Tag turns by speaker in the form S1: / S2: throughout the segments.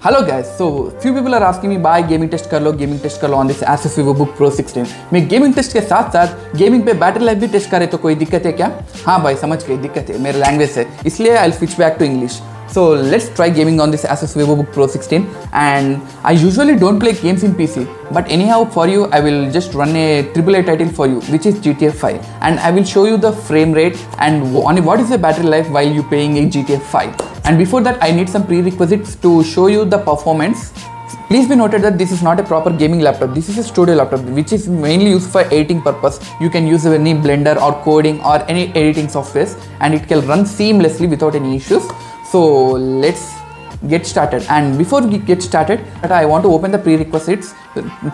S1: Hello guys, so few people are asking me buy gaming test कर लो on this Asus Vivobook Pro 16। मैं gaming test के साथ साथ gaming पे battery life भी टेस्ट करे तो कोई दिक्कत है क्या? हाँ भाई समझ गई, दिक्कत है मेरे लैंग्वेज से, इसलिए I'll switch back to English। So let's try gaming on this Asus Vivobook Pro 16, and I usually don't play games in PC, but anyhow for you I will just run a AAA title for you, which is GTA 5, and I will show you the frame rate and what is the battery life while you playing a GTA 5. And before that I need some prerequisites to show you the performance. Please be noted that this is not a proper gaming laptop. This is a studio laptop which is mainly used for editing purpose. You can use any Blender or coding or any editing softwares, and it can run seamlessly without any issues. So let's get started. And before we get started, I want to open the prerequisites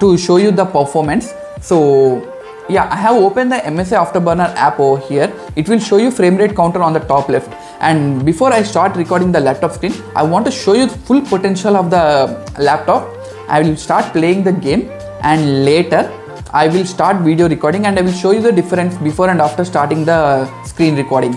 S1: to show you the performance. So yeah, I have opened the MSI Afterburner app over here. It will show you frame rate counter on the top left. And before I start recording the laptop screen, I want to show you the full potential of the laptop. I will start playing the game, and later I will start video recording, and I will show you the difference before and after starting the screen recording.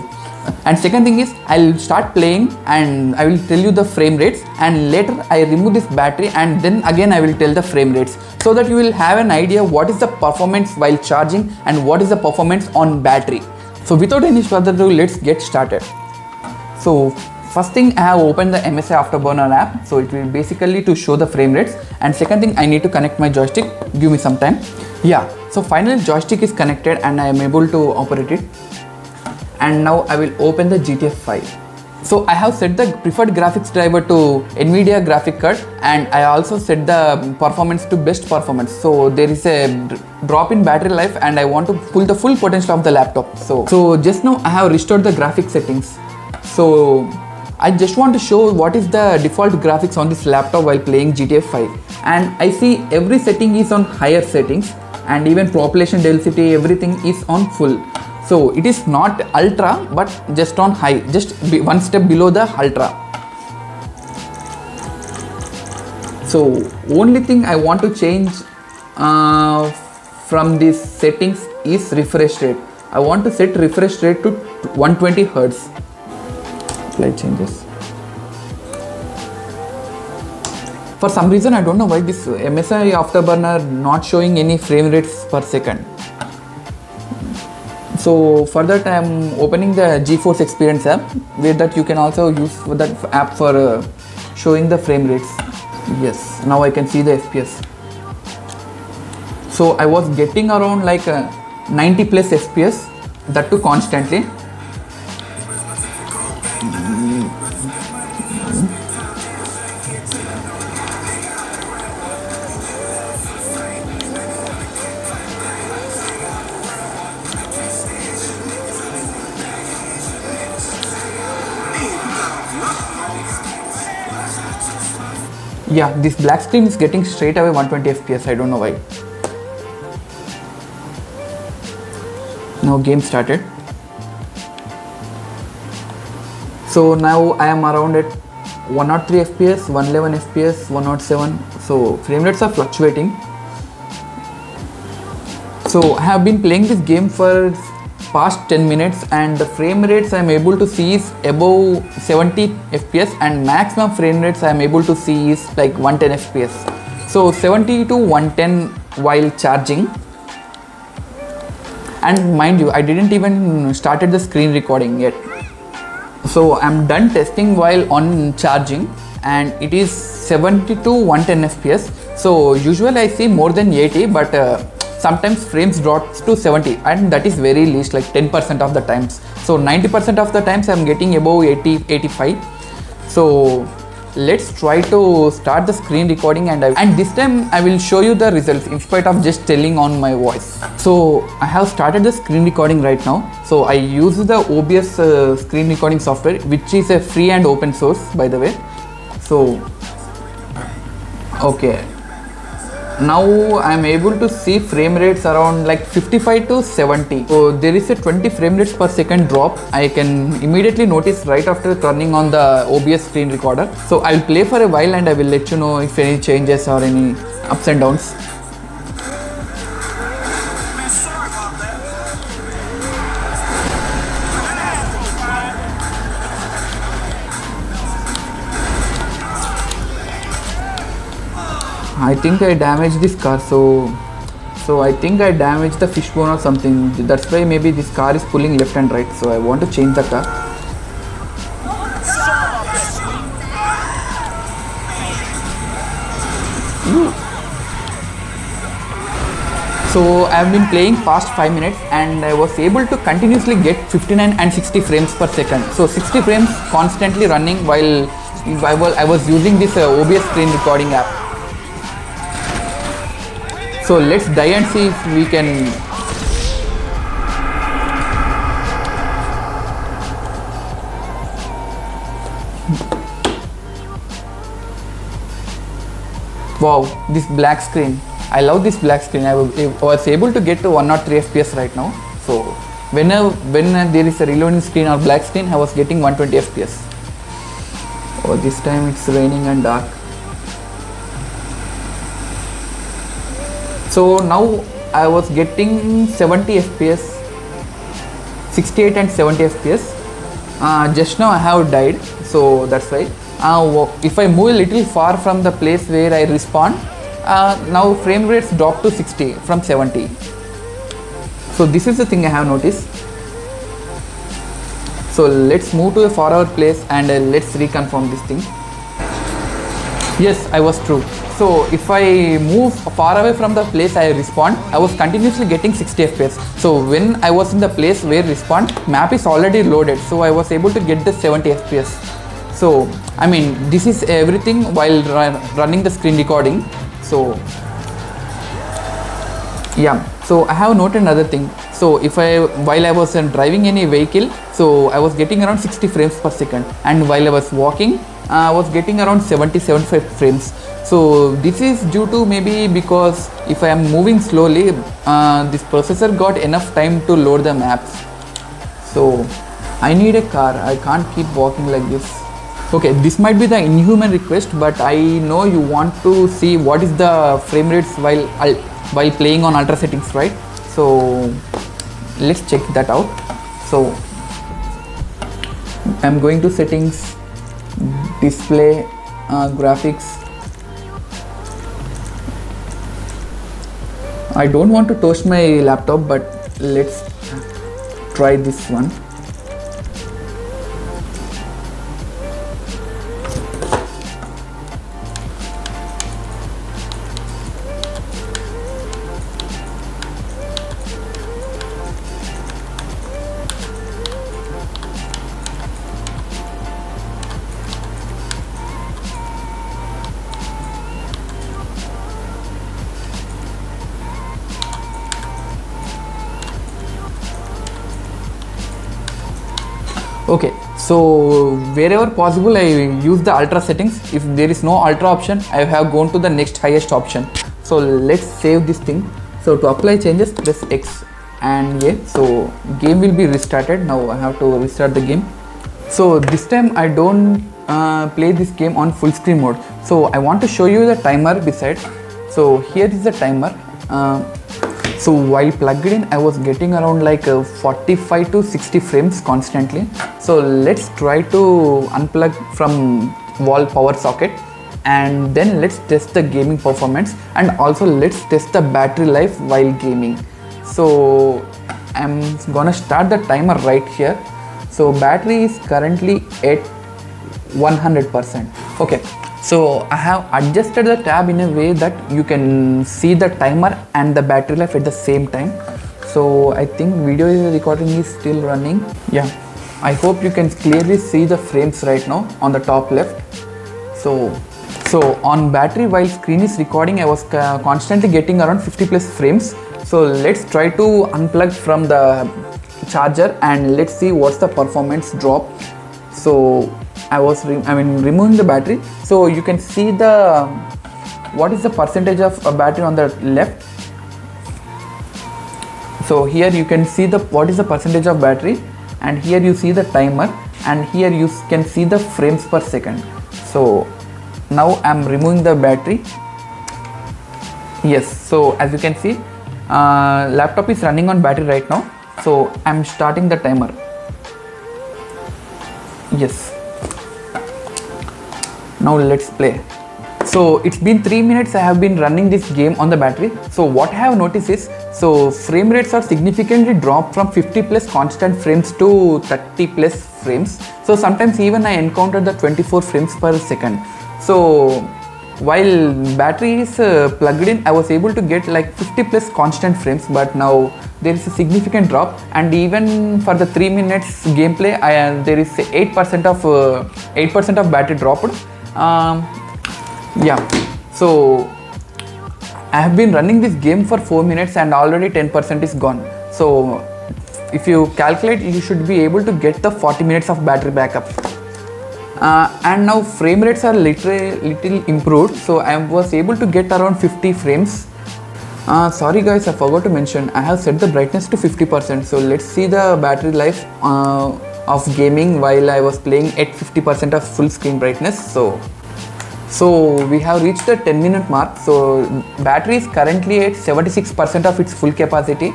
S1: And second thing is, I'll start playing and I will tell you the frame rates, and later I remove this battery and then again I will tell the frame rates, so that you will have an idea what is the performance while charging and what is the performance on battery. So without any further ado, let's get started. So first thing, I have opened the MSI Afterburner app, so it will basically to show the frame rates. And second thing, I need to connect my joystick. Give me some time. Yeah, so finally joystick is connected and I am able to operate it. And now I will open the GTA 5. So I have set the preferred graphics driver to NVIDIA graphic card, and I also set the performance to best performance. So there is a drop in battery life and I want to pull the full potential of the laptop. So just now I have restored the graphics settings. So I just want to show what is the default graphics on this laptop while playing GTA 5. And I see every setting is on higher settings, and even population density, everything is on full. So it is not ultra, but just on high, just one step below the ultra. So only thing I want to change from these settings is refresh rate. I want to set refresh rate to 120 Hz. Light changes. For some reason I don't know why this MSI Afterburner not showing any frame rates per second. So for that I am opening the GeForce Experience app, where that you can also use that app for showing the frame rates. Yes, now I can see the FPS. So I was getting around like 90 plus FPS, that too constantly. Yeah, this black screen is getting straight away 120 FPS, I don't know why. Now game started. So now I am around at 103 FPS, 111 FPS, 107. So frame rates are fluctuating. So I have been playing this game for past 10 minutes, and the frame rates I am able to see is above 70 FPS, and maximum frame rates I am able to see is like 110 FPS. So 70 to 110 while charging. And mind you, I didn't even started the screen recording yet. So I'm done testing while on charging, and it is 70 to 110 FPS. So usually I see more than 80, but sometimes frames drops to 70, and that is very least, like 10% of the times. So 90% of the times I'm getting above 80, 85. So let's try to start the screen recording, and this time I will show you the results in spite of just telling on my voice. So I have started the screen recording right now. So I use the OBS screen recording software, which is a free and open source, by the way. So okay, now I am able to see frame rates around like 55 to 70. So there is a 20 frame rates per second drop. I can immediately notice right after turning on the OBS screen recorder. So I'll play for a while and I will let you know if any changes or any ups and downs. I think I damaged this car, so I think I damaged the fishbone or something. That's why maybe this car is pulling left and right. So I want to change the car. So I have been playing past 5 minutes and I was able to continuously get 59 and 60 frames per second. So 60 frames constantly running while I was using this OBS screen recording app. So let's die and see if we can. Wow, this black screen. I love this black screen. I was able to get to 103 FPS right now. So when there is a reloading screen or black screen, I was getting 120 FPS. Oh, this time it's raining and dark. So now I was getting 70 FPS, 68 and 70 FPS. Just now I have died, so that's why. If I move a little far from the place where I respawn, now frame rates drop to 60 from 70. So this is the thing I have noticed. So let's move to a far out place and let's reconfirm this thing. Yes, I was true. So if I move far away from the place I respawned, I was continuously getting 60 FPS. So when I was in the place where respawned, map is already loaded, so I was able to get the 70 FPS. So I mean, this is everything while running the screen recording. So yeah, so I have noted another thing. So if while I was driving any vehicle, so I was getting around 60 frames per second, and while I was walking, I was getting around 75 frames. So this is due to maybe because if I am moving slowly, this processor got enough time to load the maps. So I need a car. I can't keep walking like this. Okay, this might be the inhuman request, but I know you want to see what is the frame rates while playing on ultra settings, right? So let's check that out. So I'm going to settings, display, graphics. I don't want to toast my laptop, but let's try this one. Okay, so wherever possible I use the ultra settings. If there is no ultra option, I have gone to the next highest option. So let's save this thing. So to apply changes, press X and A. So game will be restarted. Now I have to restart the game. So this time I don't play this game on full screen mode. So I want to show you the timer beside. So here is the timer. So while plugged in, I was getting around like 45 to 60 frames constantly. So let's try to unplug from wall power socket, and then let's test the gaming performance, and also let's test the battery life while gaming. So I'm gonna start the timer right here. So battery is currently at 100%. Okay. So I have adjusted the tab in a way that you can see the timer and the battery life at the same time. So I think video recording is still running. Yeah, I hope you can clearly see the frames right now on the top left. So on battery while screen is recording, I was constantly getting around 50 plus frames. So let's try to unplug from the charger and let's see what's the performance drop. So I was removing the battery, so you can see the what is the percentage of battery on the left. So here you can see the what is the percentage of battery, and here you see the timer, and here you can see the frames per second. So now I'm removing the battery. Yes, so as you can see, laptop is running on battery right now. So I'm starting the timer. Yes. Now let's play. So it's been 3 minutes I have been running this game on the battery. So what I have noticed is, so frame rates are significantly dropped from 50 plus constant frames to 30 plus frames. So sometimes even I encounter the 24 frames per second. So while battery is plugged in, I was able to get like 50 plus constant frames, but now there is a significant drop, and even for the 3 minutes gameplay there is 8% of battery dropped. Yeah, so I have been running this game for 4 minutes and already 10% is gone. So if you calculate, you should be able to get the 40 minutes of battery backup. And now frame rates are little improved, so I was able to get around 50 frames. Sorry guys, I forgot to mention, I have set the brightness to 50%. So let's see the battery life of gaming while I was playing at 50% of full screen brightness. So we have reached the 10-minute mark. So battery is currently at 76% of its full capacity,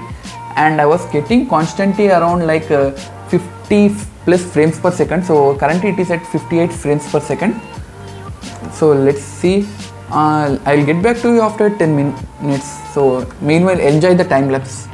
S1: and I was getting constantly around like 50 plus frames per second. So currently it is at 58 frames per second. So let's see, I'll get back to you after 10 minutes. So meanwhile, enjoy the time lapse.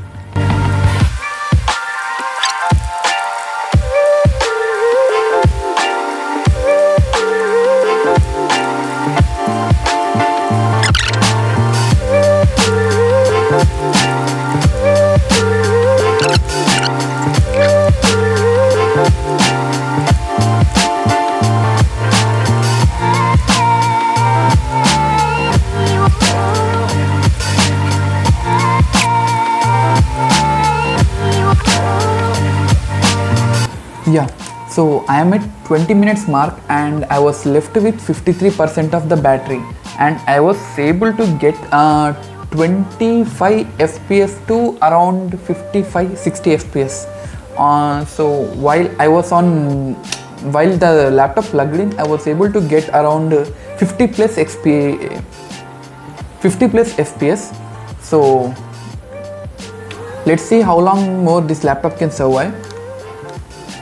S1: Yeah, so I am at 20 minutes mark and I was left with 53% of the battery, and I was able to get 25 FPS to around 55-60 FPS. So while the laptop plugged in, I was able to get around 50 plus FPS. So let's see how long more this laptop can survive.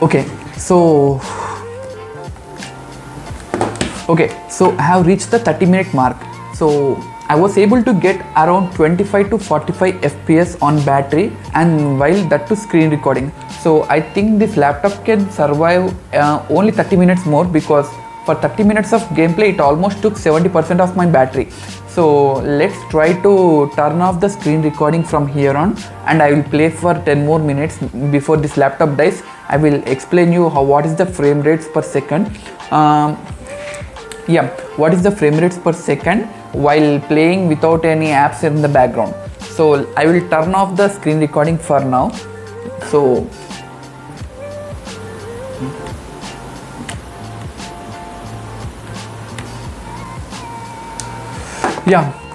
S1: Okay, so I have reached the 30-minute mark. So I was able to get around 25 to 45 FPS on battery, and while that to screen recording. So I think this laptop can survive only 30 minutes more, because for 30 minutes of gameplay it almost took 70% of my battery. So let's try to turn off the screen recording from here on, and I will play for 10 more minutes before this laptop dies. I will explain you what is the frame rates per second. What is the frame rates per second while playing without any apps in the background. So I will turn off the screen recording for now. So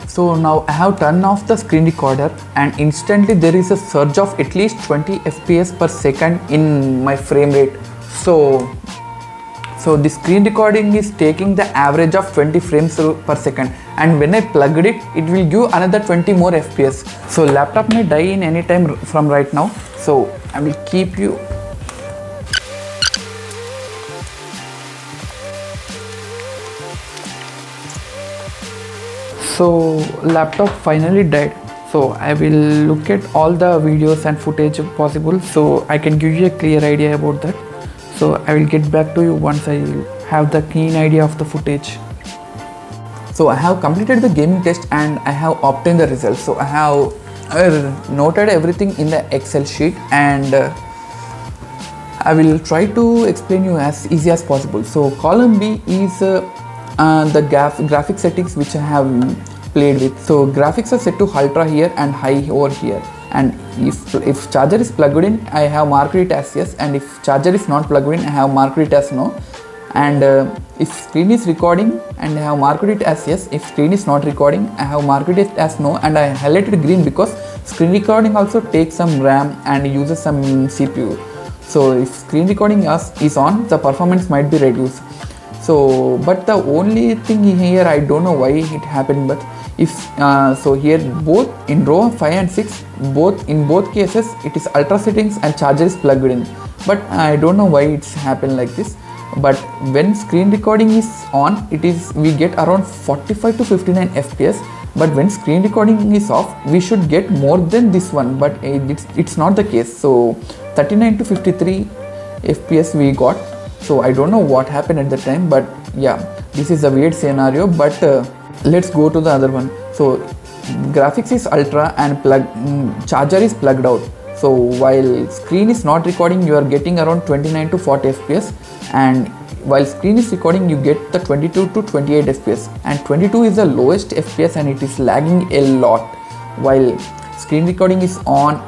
S1: so now I have turned off the screen recorder, and instantly there is a surge of at least 20 FPS per second in my frame rate. So the screen recording is taking the average of 20 frames per second, and when I plugged it, it will give another 20 more FPS. So laptop may die in any time from right now. So I will keep you. So laptop finally died. So I will look at all the videos and footage possible, so I can give you a clear idea about that. So I will get back to you once I have the keen idea of the footage. So I have completed the gaming test and I have obtained the results. So I have noted everything in the Excel sheet, and I will try to explain you as easy as possible. So column B is the graphic settings which I have played with. So graphics are set to ultra here and high over here, and if charger is plugged in, I have marked it as yes, and if charger is not plugged in, I have marked it as no. And if screen is recording, and I have marked it as yes. If screen is not recording, I have marked it as no, and I highlighted green because screen recording also takes some RAM and uses some CPU. So if screen recording is on, the performance might be reduced. So but the only thing here, I don't know why it happened, but if so here both in row 5 and 6, in both cases it is ultra settings and charger is plugged in, but I don't know why it's happened like this. but when screen recording is on, we get around 45 to 59 fps, but when screen recording is off, we should get more than this one, but it's not the case. So 39 to 53 fps we got. So I don't know what happened at the time, but yeah, this is a weird scenario. But let's go to the other one. So graphics is ultra and charger is plugged out. So while screen is not recording, you are getting around 29 to 40 fps, and while screen is recording, you get the 22 to 28 fps, and 22 is the lowest fps and it is lagging a lot. While screen recording is on,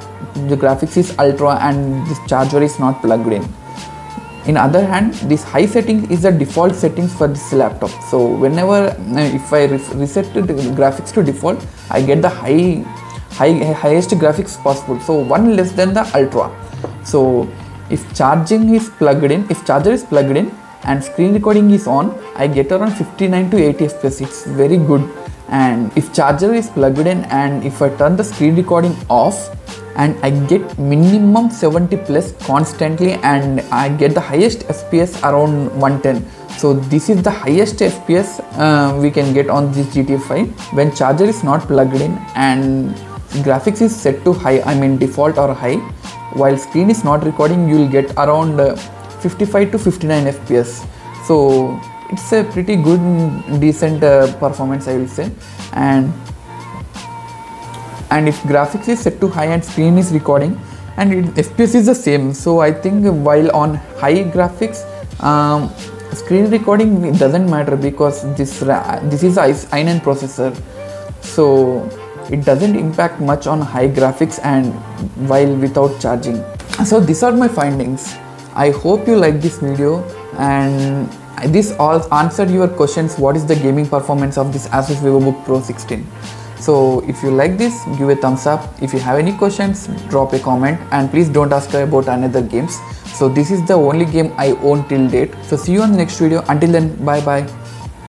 S1: the graphics is ultra and this charger is not plugged in. In other hand, this high setting is the default settings for this laptop. So whenever if I reset the graphics to default, I get the highest graphics possible, so one less than the ultra. So if charger is plugged in and screen recording is on, I get around 59 to 80 fps. It's very good. And if charger is plugged in and if I turn the screen recording off, and I get minimum 70 plus constantly, and I get the highest fps around 110. So this is the highest fps we can get on this GTA 5 when charger is not plugged in and graphics is set to high, I mean default or high. While screen is not recording, you will get around 55 to 59 fps. So it's a pretty good decent performance, I will say. And if graphics is set to high and screen is recording and FPS is the same, so I think while on high graphics, screen recording, it doesn't matter because this is i9 processor, so it doesn't impact much on high graphics and while without charging. So these are my findings. I hope you like this video and this all answered your questions. What is the gaming performance of this Asus Vivobook Pro 16? So if you like this, give a thumbs up. If you have any questions, drop a comment, and please don't ask about another games. So this is the only game I own till date. So see you on the next video. Until then, bye bye.